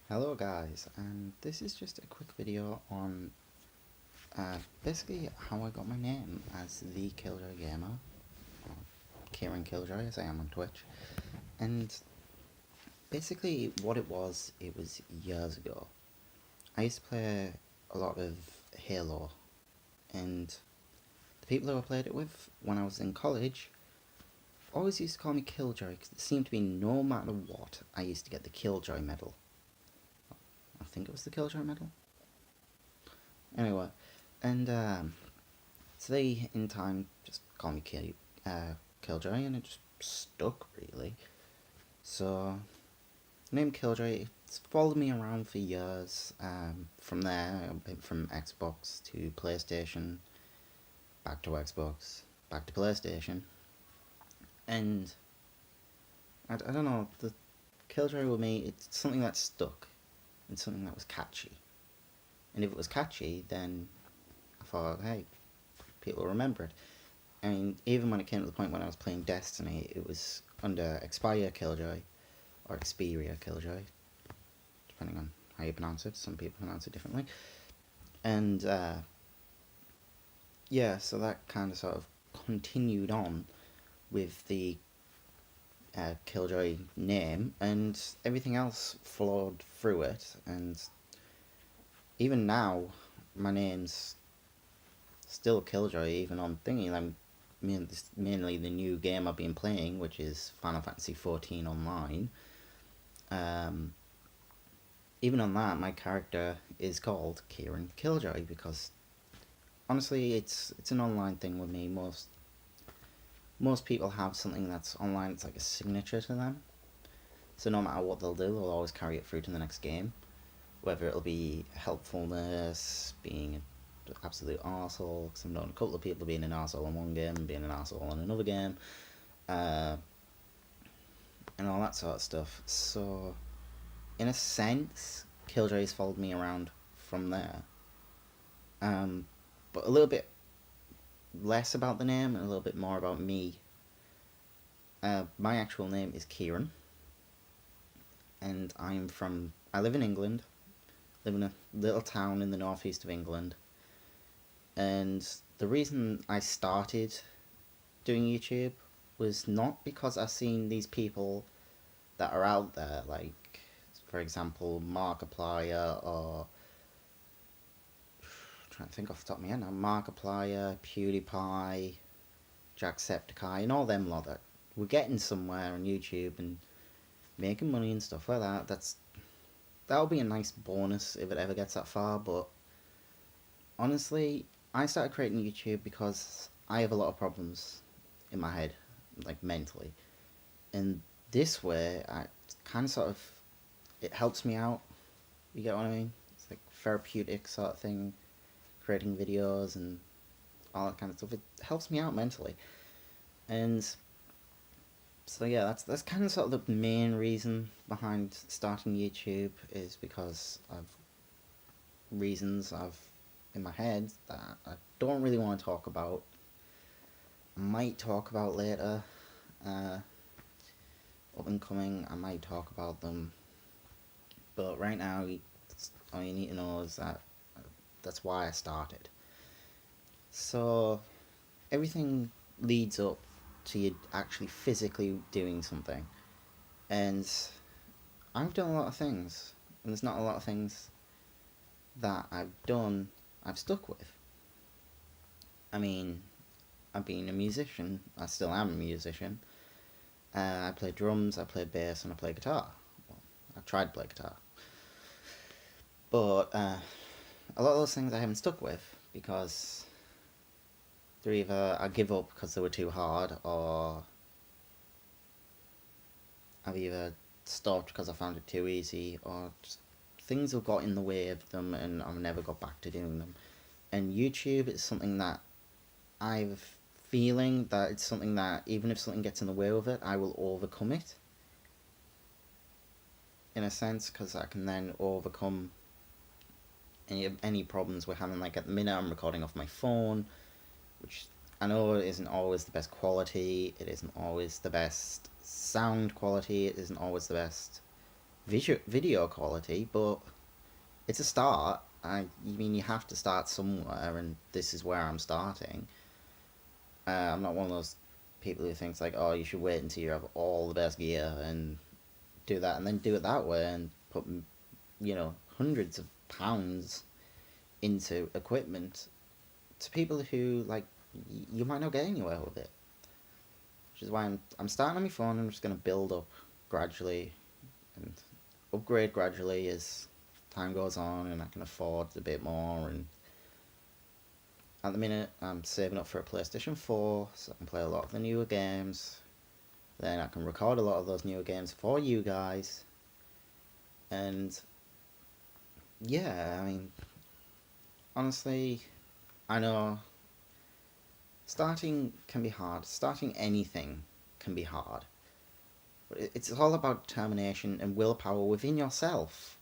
Hello guys, and this is just a quick video on basically how I got my name as the Killjoy Gamer, or Kieran Killjoy as I am on Twitch. And basically what it was years ago. I used to play a lot of Halo, and the people who I played it with when I was in college always used to call me Killjoy because it seemed to be no matter what, I used to get the Killjoy medal. I think it was the Killjoy medal. Anyway, and so they, in time, just call me Killjoy, and it just stuck, really. So, the name Killjoy, it's followed me around for years. From there, I went from Xbox to PlayStation, back to Xbox, back to PlayStation, and I don't know, the Killjoy with me, it's something that stuck. It's something that was catchy. And if it was catchy, then I thought, hey, people will remember it. I mean, even when it came to the point when I was playing Destiny, it was under Xperia Killjoy, or Xperia Killjoy, depending on how you pronounce it. Some people pronounce it differently. And, yeah, so that kind of sort of continued on with the Killjoy name, and everything else flowed through it. And even now, my name's still Killjoy, even on thingy. I'm mainly the new game I've been playing, which is Final Fantasy XIV Online. Even on that, my character is called Kieran Killjoy because honestly, it's an online thing with me. Most people have something that's online. It's like a signature to them. So no matter what they'll do, they'll always carry it through to the next game. Whether it'll be helpfulness, being an absolute arsehole, because I've known a couple of people being an arsehole in one game and being an arsehole in another game, and all that sort of stuff. So, in a sense, Killjoy's followed me around from there. But a little bit less about the name and a little bit more about me. My actual name is Kieran, and I live in England, live in a little town in the northeast of England, and the reason I started doing YouTube was not because I've seen these people that are out there, like, for example, Markiplier, or I'm trying to think off the top of my head now, Markiplier, PewDiePie, Jacksepticeye, and all them lot that we're getting somewhere on YouTube and making money and stuff like that. That'll be a nice bonus if it ever gets that far, but honestly, I started creating YouTube because I have a lot of problems in my head, like mentally. And this way, I kind of sort of, it helps me out. You get what I mean? It's like therapeutic sort of thing, creating videos and all that kind of stuff. It helps me out mentally. And so yeah, that's kind of sort of the main reason behind starting YouTube, is because I've reasons I've in my head that I don't really want to talk about. I might talk about later. Up and coming, I might talk about them. But right now, all you need to know is that that's why I started. So everything leads up to you actually physically doing something. And I've done a lot of things, and there's not a lot of things that I've stuck with. I mean, I've been a musician, I still am a musician. I play drums, I play bass, and I play guitar. Well, I tried to play guitar. But a lot of those things I haven't stuck with because they're either I give up because they were too hard, or I've either stopped because I found it too easy, or just things have got in the way of them and I've never got back to doing them. And YouTube is something that I've feeling that it's something that even if something gets in the way of it, I will overcome it. In a sense, because I can then overcome any problems we're having. Like at the minute, I'm recording off my phone, which I know isn't always the best quality. It isn't always the best sound quality. It isn't always the best video quality, but it's a start. You have to start somewhere, and this is where I'm starting. I'm not one of those people who thinks like, oh, you should wait until you have all the best gear and do that, and then do it that way and put, hundreds of pounds into equipment to people who like you might not get anywhere with it. Which is why I'm starting on my phone. I'm just going to build up gradually and upgrade gradually as time goes on, and I can afford a bit more. And at the minute, I'm saving up for a PlayStation 4, so I can play a lot of the newer games. Then I can record a lot of those newer games for you guys. And yeah, I mean, honestly, I know starting can be hard. Starting anything can be hard. But it's all about determination and willpower within yourself.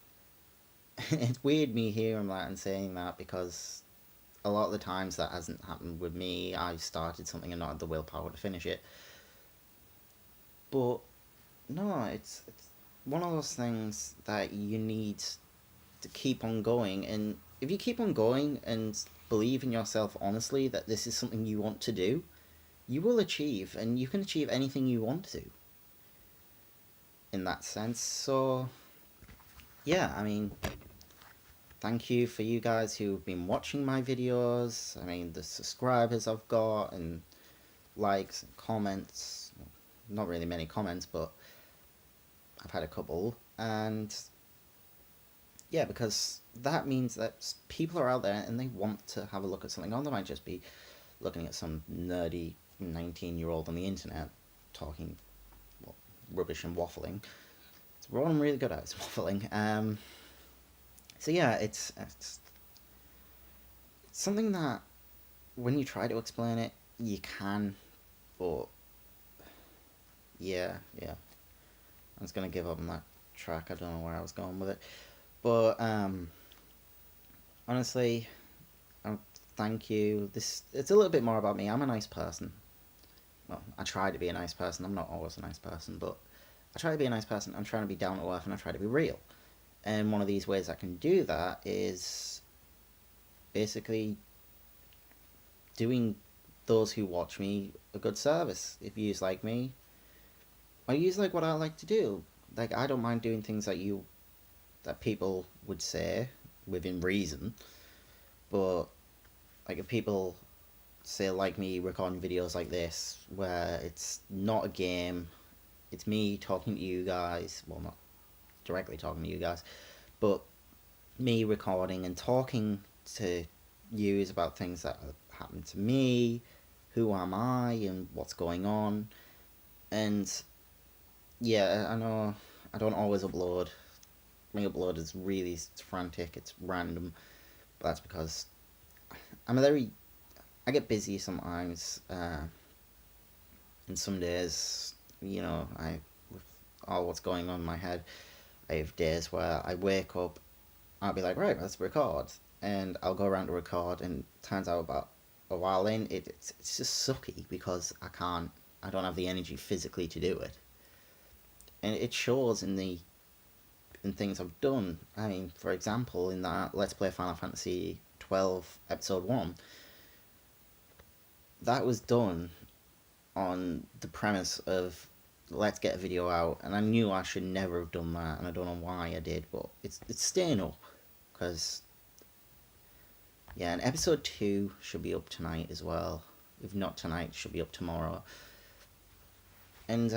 It's weird me hearing that and saying that, because a lot of the times that hasn't happened with me. I've started something and not had the willpower to finish it. But no, it's one of those things that you need to keep on going. And if you keep on going and believe in yourself honestly that this is something you want to do, you will achieve, and you can achieve anything you want to in that sense. So yeah, I mean, thank you for you guys who've been watching my videos. I mean, the subscribers I've got, and likes and comments. Not really many comments, but I've had a couple. And yeah, because that means that people are out there and they want to have a look at something. Or they might just be looking at some nerdy 19-year-old on the internet talking rubbish and waffling. So what I'm really good at is waffling. So yeah, it's something that when you try to explain it, you can, but yeah, I was gonna give up on that track. I don't know where I was going with it, but honestly, thank you. It's a little bit more about me. I'm a nice person. Well, I try to be a nice person. I'm not always a nice person, but I try to be a nice person. I'm trying to be down to earth, and I try to be real. And one of these ways I can do that is basically doing those who watch me a good service. If you like me, or you like what I like to do. Like, I don't mind doing things that people would say within reason. But like, if people say like me recording videos like this, where it's not a game, it's me talking to you guys. Well, not directly talking to you guys, but me recording and talking to you about things that have happened to me, who am I, and what's going on. And yeah, I know I don't always upload. My upload is really frantic, it's random, but that's because I get busy sometimes, and some days, with all what's going on in my head, I have days where I wake up, I'll be like, right, let's record, and I'll go around to record, and turns out about a while in, it's just sucky, because I don't have the energy physically to do it, and it shows in things I've done. I mean, for example, in that Let's Play Final Fantasy 12 Episode 1, that was done on the premise of let's get a video out, and I knew I should never have done that, and I don't know why I did, but it's staying up, because yeah, and episode 2 should be up tonight as well. If not tonight, it should be up tomorrow. And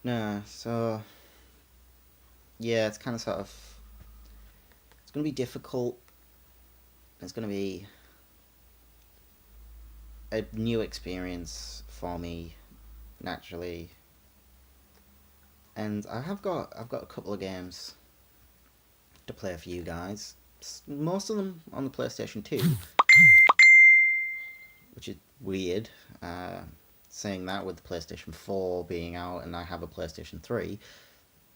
no, so yeah, it's kind of sort of, it's gonna be difficult. It's gonna be a new experience for me, naturally. And I've got a couple of games to play for you guys. Most of them on the PlayStation 2, which is weird. Saying that with the PlayStation 4 being out, and I have a PlayStation 3,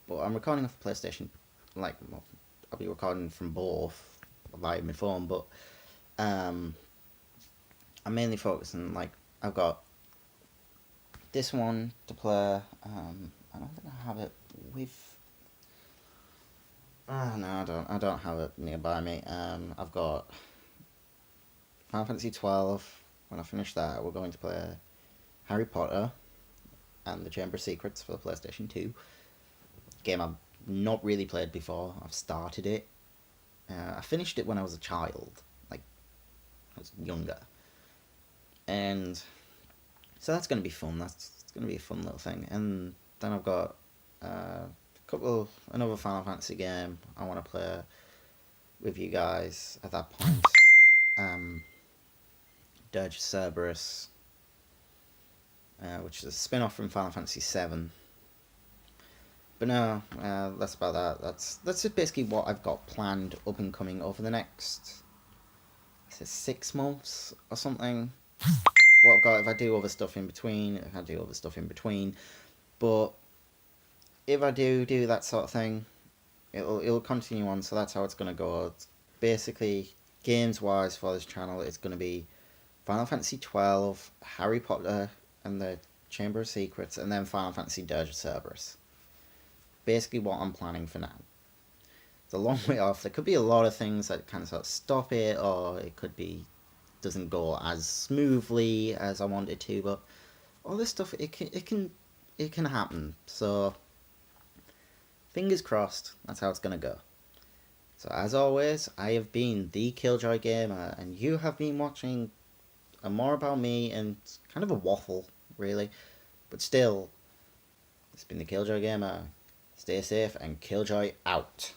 but I'm recording off the PlayStation. I'll be recording from both via my phone, but I'm mainly focusing. I've got this one to play. I don't think I have it with... no, I don't have it nearby me. I've got Final Fantasy 12. When I finish that, we're going to play Harry Potter and the Chamber of Secrets for the PlayStation 2. Game I've not really played before. I've started it. I finished it when I was a child, like I was younger, and so that's going to be fun. That's going to be a fun little thing. And then I've got another Final Fantasy game I want to play with you guys at that point. Dirge Cerberus, which is a spin-off from Final Fantasy VII. But no, that's about that. That's just basically what I've got planned up and coming over the next, 6 months or something. What I've got, if I do other stuff in between, But if I do that sort of thing, it'll continue on. So that's how it's gonna go. It's basically, games wise for this channel, it's gonna be Final Fantasy 12, Harry Potter and the Chamber of Secrets, and then Final Fantasy Dirge of Cerberus. Basically what I'm planning for now. It's a long way off. There could be a lot of things that kind of sort of stop it, or it could be doesn't go as smoothly as I want it to, but all this stuff, it can happen. So fingers crossed, that's how it's gonna go. So as always, I have been the Killjoy Gamer, and you have been watching a more about me, and kind of a waffle, really, but still, it's been the Killjoy Gamer. Stay safe, and Killjoy out.